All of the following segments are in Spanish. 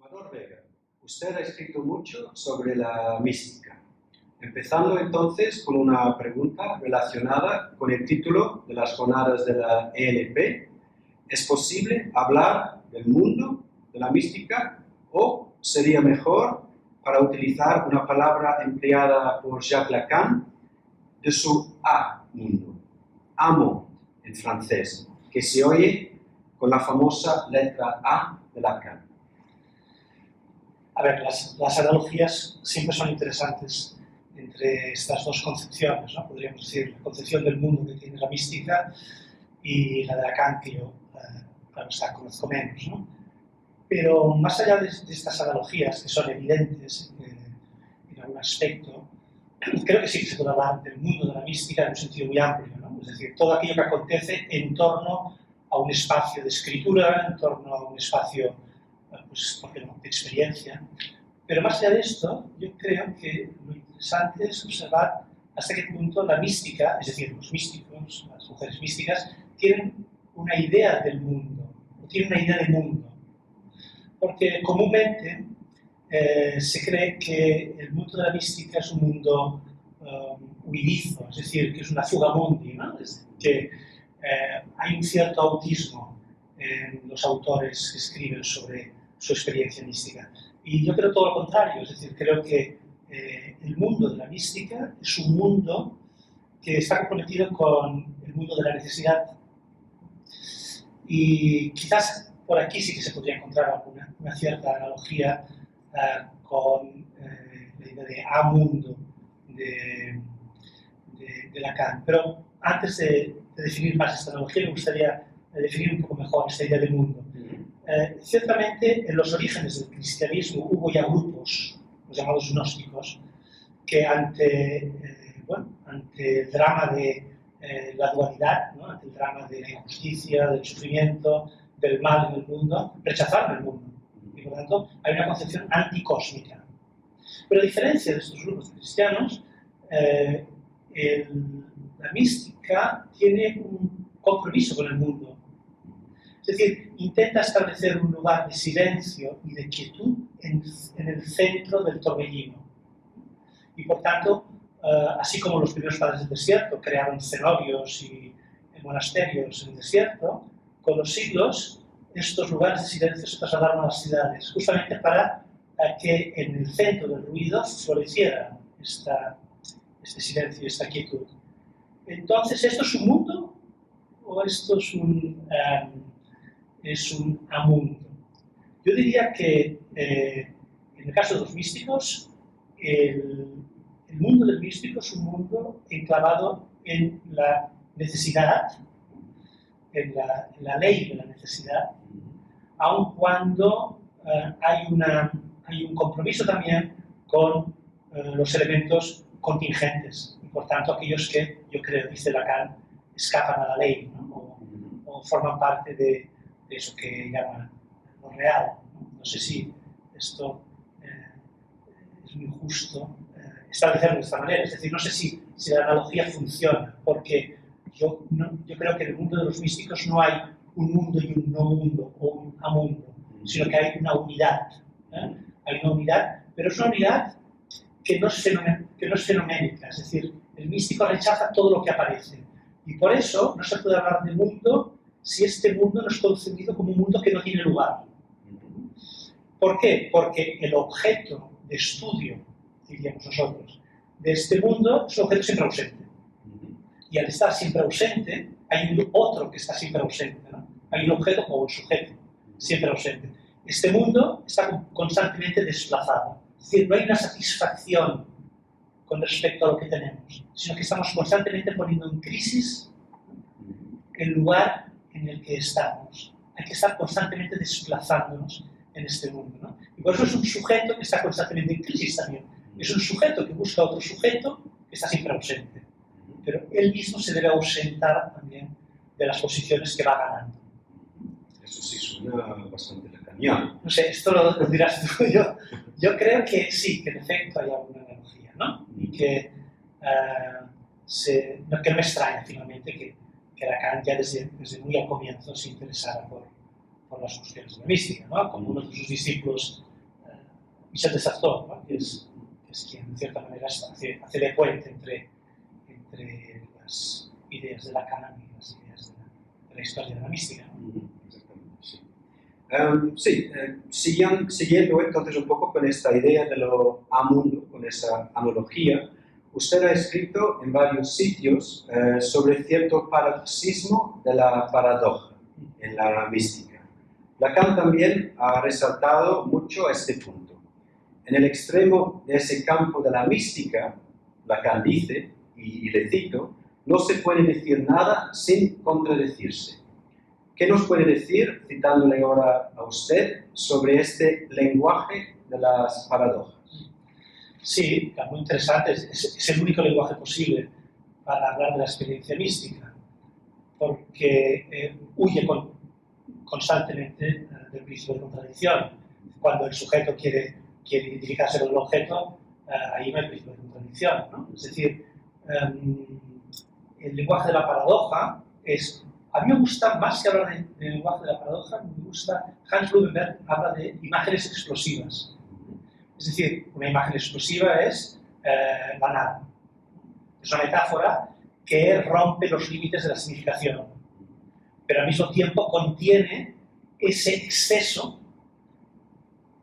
Amador Vega, usted ha escrito mucho sobre la mística. Empezando entonces con una pregunta relacionada con el título de las jornadas de la ELP. ¿Es posible hablar del mundo de la mística o sería mejor, para utilizar una palabra empleada por Jacques Lacan, de su A-mundo, amo en francés, que se oye con la famosa letra A de Lacan? A ver, las analogías siempre son interesantes entre estas dos concepciones, ¿no? Podríamos decir, la concepción del mundo que tiene la mística y la de Lacan, que yo, claro está, conozco menos, ¿no? Pero más allá de estas analogías, que son evidentes en algún aspecto, creo que sí que se puede hablar del mundo de la mística en un sentido muy amplio, ¿no? Es decir, todo aquello que acontece en torno a un espacio de escritura, en torno a un espacio, pues, ¿por qué no?, de experiencia. Pero más allá de esto, yo creo que lo interesante es observar hasta qué punto la mística, es decir, los místicos, las mujeres místicas, tienen una idea del mundo, o tienen una idea de mundo. Porque comúnmente se cree que el mundo de la mística es un mundo huidizo, es decir, que es una fuga mundi, ¿no? Es que hay un cierto autismo en los autores que escriben sobre su experiencia mística. Y yo creo todo lo contrario, es decir, creo que el mundo de la mística es un mundo que está comprometido con el mundo de la necesidad. Y quizás por aquí sí que se podría encontrar una cierta analogía con la idea de A-mundo de Lacan. Pero antes de definir más esta analogía, me gustaría definir un poco mejor esta idea de mundo. Ciertamente, en los orígenes del cristianismo hubo ya grupos, los llamados gnósticos, que ante el drama de la dualidad, ¿no?, ante el drama de la injusticia, del sufrimiento, del mal en el mundo, rechazaron el mundo. Y por lo tanto, hay una concepción anticósmica. Pero a diferencia de estos grupos cristianos, la mística tiene un compromiso con el mundo. Es decir, intenta establecer un lugar de silencio y de quietud en el centro del torbellino. Y por tanto, así como los primeros padres del desierto crearon cenobios y monasterios en el desierto, con los siglos estos lugares de silencio se trasladaron a las ciudades, justamente para que en el centro del ruido floreciera este silencio y esta quietud. Entonces, ¿esto es un mundo o esto es un amundo? Yo diría que en el caso de los místicos, el mundo del místico es un mundo enclavado en la necesidad, en la ley de la necesidad, aun cuando hay un compromiso también con los elementos contingentes, y por tanto aquellos que, yo creo, dice Lacan, escapan a la ley, ¿no? o forman parte de eso que llama lo real. No sé si esto es muy justo establecerlo de esta manera, es decir, no sé si la analogía funciona, porque yo creo que en el mundo de los místicos no hay un mundo y un no mundo, o un amundo, sino que hay una unidad. Hay una unidad, pero es una unidad que no es fenoménica, es decir, el místico rechaza todo lo que aparece. Y por eso no se puede hablar de mundo si este mundo no es concebido como un mundo que no tiene lugar. ¿Por qué? Porque el objeto de estudio, diríamos nosotros, de este mundo es un objeto siempre ausente. Y al estar siempre ausente, hay un otro que está siempre ausente, ¿no? Hay un objeto o un sujeto siempre ausente. Este mundo está constantemente desplazado. Es decir, no hay una satisfacción con respecto a lo que tenemos, sino que estamos constantemente poniendo en crisis el lugar en el que estamos. Hay que estar constantemente desplazándonos en este mundo, ¿no? Y por eso es un sujeto que está constantemente en crisis también. Es un sujeto que busca a otro sujeto que está siempre ausente. Pero él mismo se debe ausentar también de las posiciones que va ganando. Eso sí suena bastante lacaniano. No sé, esto lo dirás tú. Yo creo que sí, que en efecto hay alguna analogía, ¿no? Y que no me extraña finalmente que Lacan ya desde muy al comienzo se interesara por las cuestiones de la mística, ¿no? Como uno de sus discípulos Michel de Certeau, ¿no? que es quien, en cierta manera, hace de puente entre las ideas de Lacan y las ideas de la historia de la mística, ¿no? Exactamente, sí. Siguiendo entonces un poco con esta idea de lo amundo, con esa analogía, usted ha escrito en varios sitios sobre cierto paroxismo de la paradoja en la mística. Lacan también ha resaltado mucho este punto. En el extremo de ese campo de la mística, Lacan dice, y le cito, no se puede decir nada sin contradecirse. ¿Qué nos puede decir, citándole ahora a usted, sobre este lenguaje de las paradojas? Sí, muy interesante. Es el único lenguaje posible para hablar de la experiencia mística, porque huye constantemente del principio de contradicción. Cuando el sujeto quiere identificarse con el objeto, ahí no hay principio de contradicción, ¿no? Es decir, el lenguaje de la paradoja es... A mí me gusta, más que hablar del lenguaje de la paradoja, me gusta... Hans Blumenberg habla de imágenes explosivas. Es decir, una imagen explosiva es la nada. Es una metáfora que rompe los límites de la significación, pero al mismo tiempo contiene ese exceso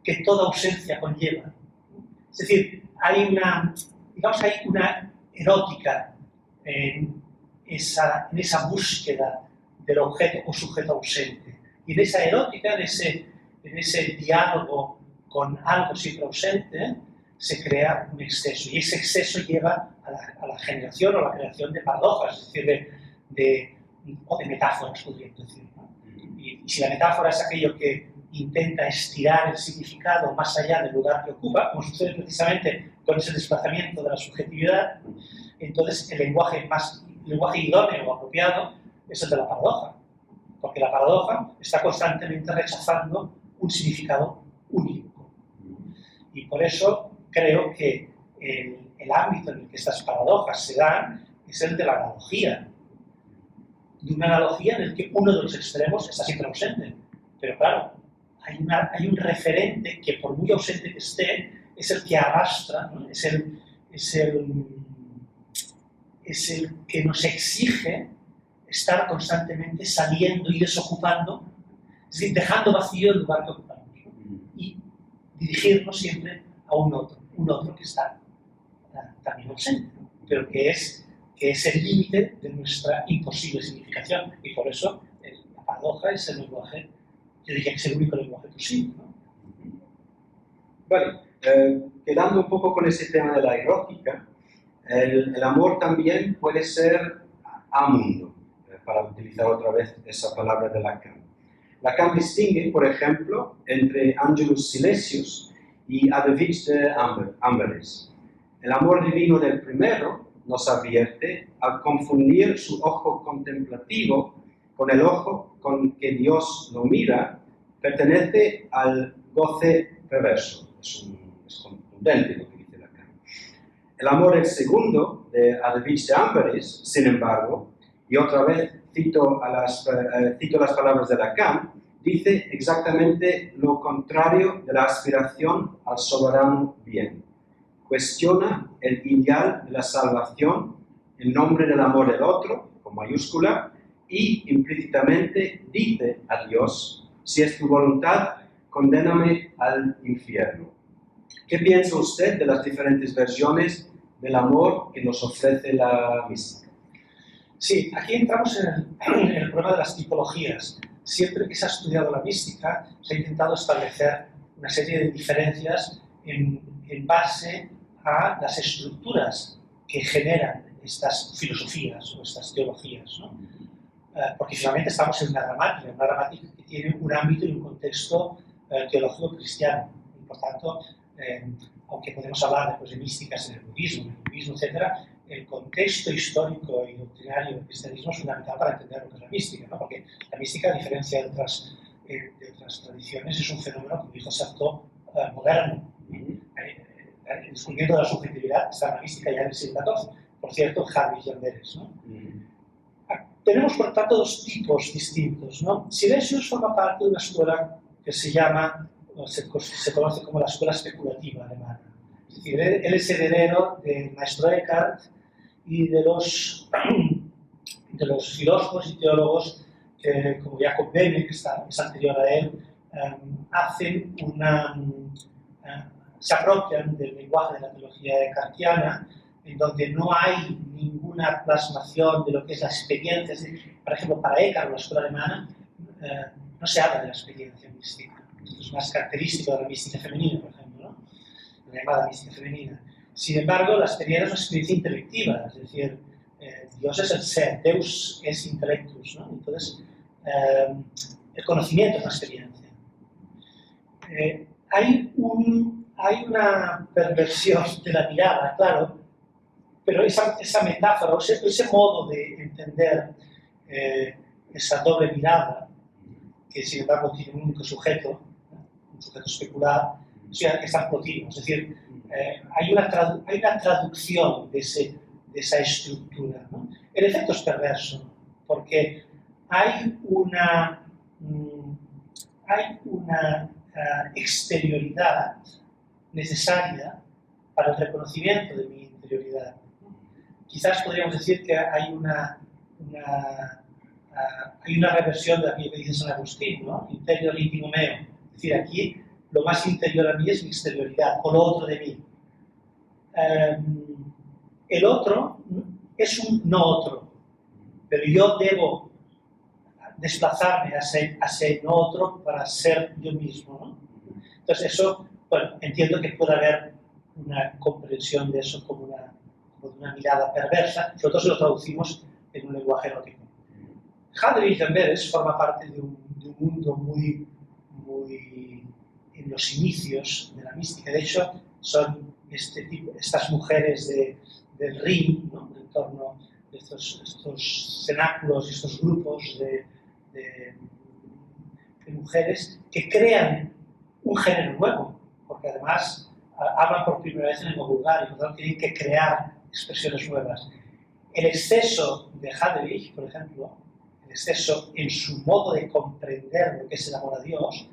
que toda ausencia conlleva. Es decir, hay una erótica en esa búsqueda del objeto o sujeto ausente. Y en esa erótica, en ese diálogo con algo siempre ausente, se crea un exceso. Y ese exceso lleva a la generación o la creación de paradojas, es decir, o de metáforas, podríamos decir, ¿no? Y si la metáfora es aquello que intenta estirar el significado más allá del lugar que ocupa, como sucede precisamente con ese desplazamiento de la subjetividad, entonces el lenguaje idóneo o apropiado es el de la paradoja, porque la paradoja está constantemente rechazando un significado único. Y por eso creo que el ámbito en el que estas paradojas se dan es el de la analogía, de una analogía en el que uno de los extremos está siempre ausente. Pero claro, hay un referente que, por muy ausente que esté, es el que arrastra, ¿no? es el que nos exige estar constantemente saliendo y desocupando, es decir, dejando vacío el lugar que ocupamos, ¿no? Y dirigirnos siempre a un otro que está también ausente, ¿no? Pero que es el límite de nuestra imposible significación, y por eso la paradoja es el lenguaje, yo diría que es el único lenguaje posible, ¿no? Vale, quedando un poco con ese tema de la erótica, el amor también puede ser amundo, para utilizar otra vez esa palabra de Lacan. Lacan distingue, por ejemplo, entre Angelus Silesius y Adalbert de Amberes. El amor divino del primero nos advierte al confundir su ojo contemplativo con el ojo con que Dios lo mira, pertenece al goce perverso. Es contundente lo que dice Lacan. El amor el segundo de Adalbert de Amberes, sin embargo, y otra vez cito las palabras de Lacan, dice exactamente lo contrario de la aspiración al soberano bien. Cuestiona el ideal de la salvación en nombre del amor del otro, con mayúscula, y implícitamente dice a Dios, si es tu voluntad, condéname al infierno. ¿Qué piensa usted de las diferentes versiones del amor que nos ofrece la mística? Sí, aquí entramos en el problema de las tipologías. Siempre que se ha estudiado la mística, se ha intentado establecer una serie de diferencias en base a las estructuras que generan estas filosofías o estas teologías, ¿no? Porque finalmente estamos en una gramática que tiene un ámbito y un contexto teológico cristiano. Y por tanto, aunque podemos hablar después de místicas en el budismo, etc., el contexto histórico y doctrinario del cristianismo es fundamental para entender lo que es la mística, ¿no? Porque la mística, a diferencia de otras tradiciones, es un fenómeno, como dijo Sartre, moderno. El descubrimiento de la subjetividad está en la mística ya en el siglo XIV. Por cierto, Harvey y Amberes, ¿no? Tenemos, por tanto, dos tipos distintos, ¿no? Silesius forma parte de una escuela que se llama se conoce como la escuela especulativa alemana. Es decir, él es heredero del maestro Eckhart y de los filósofos y teólogos como Jacob Böhme, que es anterior a él, se apropian del lenguaje de la teología eckartiana, en donde no hay ninguna plasmación de lo que es la experiencia. Es decir, por ejemplo, para Eckhart, la escuela alemana, no se habla de la experiencia mística. Esto es más característico de la mística femenina, por ejemplo, ¿no? La llamada mística femenina. Sin embargo, la experiencia es una experiencia intelectiva, es decir, Dios es el ser, Deus es intellectus, ¿no? Entonces, el conocimiento es una experiencia. Hay una perversión de la mirada, claro, pero esa metáfora, ese modo de entender esa doble mirada, que sin embargo tiene un único sujeto, un sujeto especular, o sea, que está en continuo. Es decir, hay una traducción de esa estructura, ¿no? El efecto es perverso, porque hay una exterioridad necesaria para el reconocimiento de mi interioridad. Quizás podríamos decir que hay una reversión de aquello que dice San Agustín, ¿no? Interior íntimo meo. Es decir, aquí lo más interior a mí es mi exterioridad, o lo otro de mí. El otro es un no otro, pero yo debo desplazarme a ese no otro para ser yo mismo, ¿no? Entonces eso, bueno, entiendo que puede haber una comprensión de eso como una mirada perversa, sobre todo si lo traducimos en un lenguaje erótico. Hadrich Amberes forma parte de un mundo muy en los inicios de la mística. De hecho, son estas mujeres del Rin, ¿no? En torno a estos cenáculos y estos grupos de mujeres que crean un género nuevo, porque además hablan por primera vez en lengua vulgar y por lo tanto tienen que crear expresiones nuevas. El exceso de Hadrich, por ejemplo, el exceso en su modo de comprender lo que es el amor a Dios,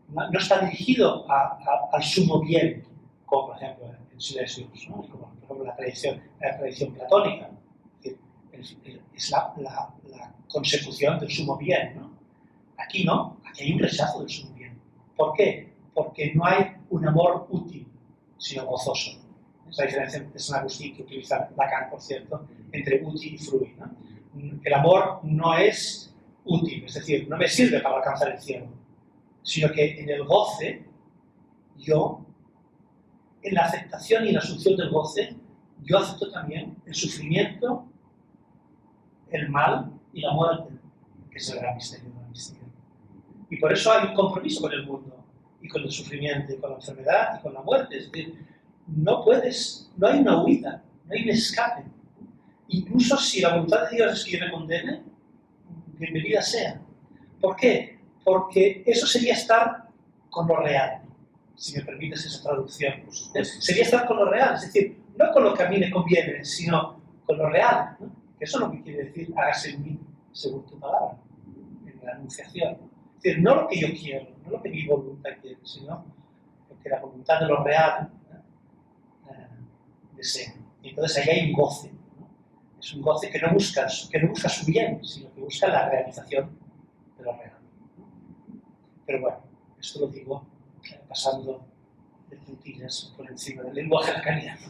no está dirigido al sumo bien, como por ejemplo en Silesius, ¿no? Como por ejemplo la tradición platónica. Es la consecución del sumo bien, ¿no? Aquí no, aquí hay un rechazo del sumo bien. ¿Por qué? Porque no hay un amor útil, sino gozoso. Es la diferencia de San Agustín, que utiliza Lacan, por cierto, entre útil y frui, ¿no? El amor no es útil, es decir, no me sirve para alcanzar el cielo, sino que en el goce, yo, en la aceptación y en la asunción del goce, yo acepto también el sufrimiento, el mal y la muerte, que es el gran misterio de la mística. Y por eso hay un compromiso con el mundo, y con el sufrimiento, y con la enfermedad, y con la muerte. Es decir, no hay una huida, no hay un escape. Incluso si la voluntad de Dios es que yo me condene, bienvenida sea. ¿Por qué? Porque eso sería estar con lo real, si me permites esa traducción. Sería estar con lo real, es decir, no con lo que a mí me conviene, sino con lo real, ¿no? Eso es lo que quiere decir, hágase en mí, según tu palabra, en la anunciación. Es decir, no lo que yo quiero, no lo que mi voluntad quiere, sino lo que la voluntad de lo real desea. Y entonces ahí hay un goce, ¿no? Es un goce que no busca su bien, sino que busca la realización de lo real. Pero bueno, esto lo digo pasando de puntillas por encima del lenguaje lacaniano.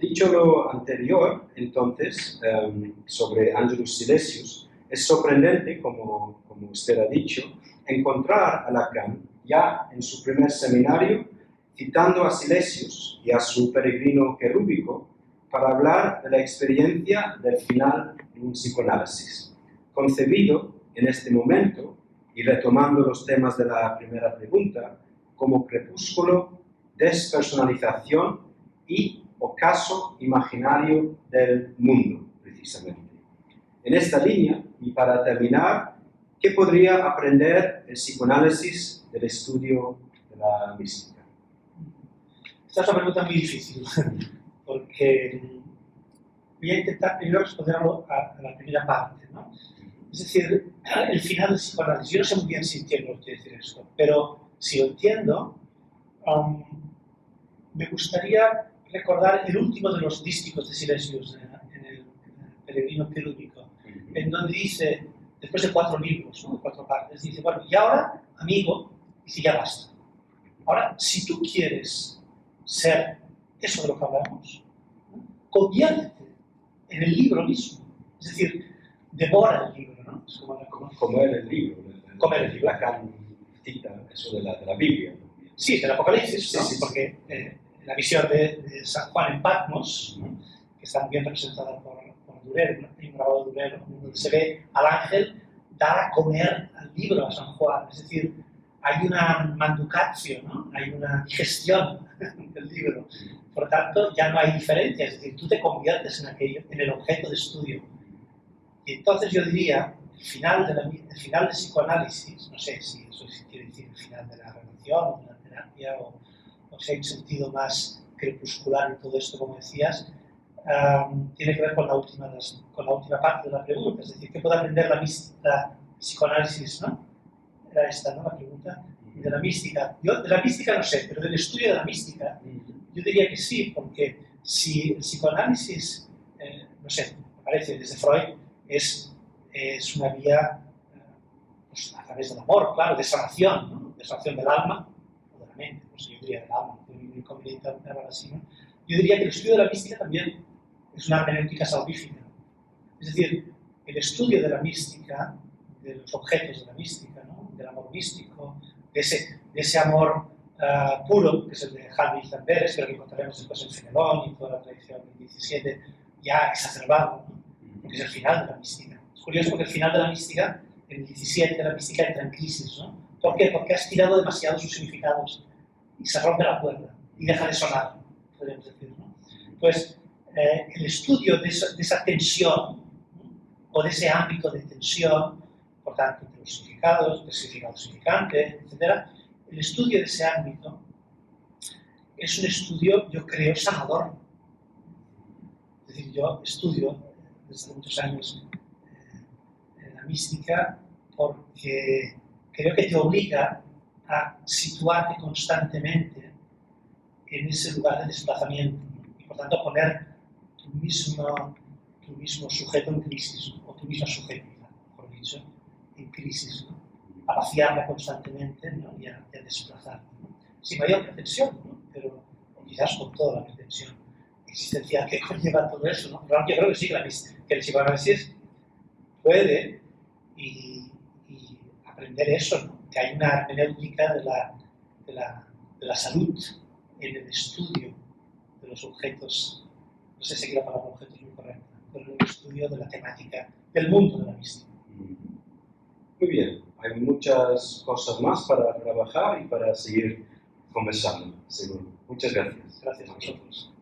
Dicho lo anterior, entonces, sobre Angelus Silesius, es sorprendente, como usted ha dicho, encontrar a Lacan ya en su primer seminario citando a Silesius y a su peregrino querúbico para hablar de la experiencia del final de un psicoanálisis, concebido en este momento, y retomando los temas de la primera pregunta, como crepúsculo, despersonalización y ocaso imaginario del mundo, precisamente. En esta línea, y para terminar, ¿qué podría aprender el psicoanálisis del estudio de la mística? Esta es una pregunta muy difícil, porque voy a intentar primero responder a la primera parte, ¿no? Es decir, el final del psicoanálisis. Yo no sé muy bien si entiendo lo que quiere decir esto, pero si lo entiendo, me gustaría recordar el último de los dísticos de Silesius en el Peregrino Quirúrgico, en donde dice, después de 4 libros, ¿no? De 4 partes, dice, bueno, y ahora, amigo, dice, ya basta. Ahora, si tú quieres ser eso de lo que hablamos, ¿no? Conviértete en el libro mismo. Es decir, devora el libro, ¿no? Es como comer el libro. Comer el libro. Lacan cita eso de la Biblia. Sí, del Apocalipsis, ¿no? Sí, sí, porque la visión de San Juan en Patmos, ¿no? Que está muy bien representada por Durero, ¿no? Hay un grabado de Durero, donde se ve al ángel dar a comer al libro a San Juan. Es decir, hay una manducatio, ¿no? Hay una digestión del libro. Por lo tanto, ya no hay diferencia, es decir, tú te conviertes en aquello, en el objeto de estudio. Y entonces yo diría, el final del psicoanálisis, no sé si eso quiere decir el final de la relación o de la terapia, o si hay un sentido más crepuscular en todo esto, como decías, tiene que ver con la última parte de la pregunta, es decir, ¿qué puede aprender la psicoanálisis, ¿no? Era esta, ¿no? La pregunta. Y de la mística. Yo de la mística no sé, pero del estudio de la mística, yo diría que sí, porque si el psicoanálisis, no sé, me parece, desde Freud, es una vía pues, a través del amor, claro, de sanación, ¿no? De sanación del alma o de la mente, pues yo diría del alma, no tengo ningún inconveniente en hablar así, ¿no? Yo diría que el estudio de la mística también es una hermenéutica salvífica. Es decir, el estudio de la mística, de los objetos de la mística, ¿no? Del amor místico, de ese amor puro, que es el de Heinrich Lamberts, pero que encontraremos después en Fenelón y toda la tradición del XVII, ya exacerbado, ¿no? Porque es el final de la mística. Es curioso porque el final de la mística, en el XVII, la mística entra en crisis, ¿no? ¿Por qué? Porque ha estirado demasiado sus significados y se rompe la cuerda y deja de sonar, podríamos decir, ¿no? Pues el estudio de esa tensión, ¿no? O de ese ámbito de tensión, por tanto, entre los significados, el significado significante, etc., el estudio de ese ámbito es un estudio, yo creo, sanador. Es decir, yo estudio desde muchos años la mística porque creo que te obliga a situarte constantemente en ese lugar de desplazamiento, ¿no? Y por tanto poner tu mismo sujeto en crisis, ¿no? O tu misma subjetividad, mejor dicho, en crisis, ¿no? A vaciarla constantemente, ¿no? y a desplazarla, ¿no? Sin mayor pretensión, ¿no? Pero quizás con toda la pretensión existencial que conlleva todo eso, ¿no? Pero yo creo que sí, que el psicoanálisis puede y aprender eso, ¿no? Que hay una hermenéutica de la salud en el estudio de los objetos, no sé si la palabra objeto es muy correcta, pero en el estudio de la temática del mundo de la mística. Muy bien, hay muchas cosas más para trabajar y para seguir conversando, seguro. Muchas gracias. Gracias a vosotros.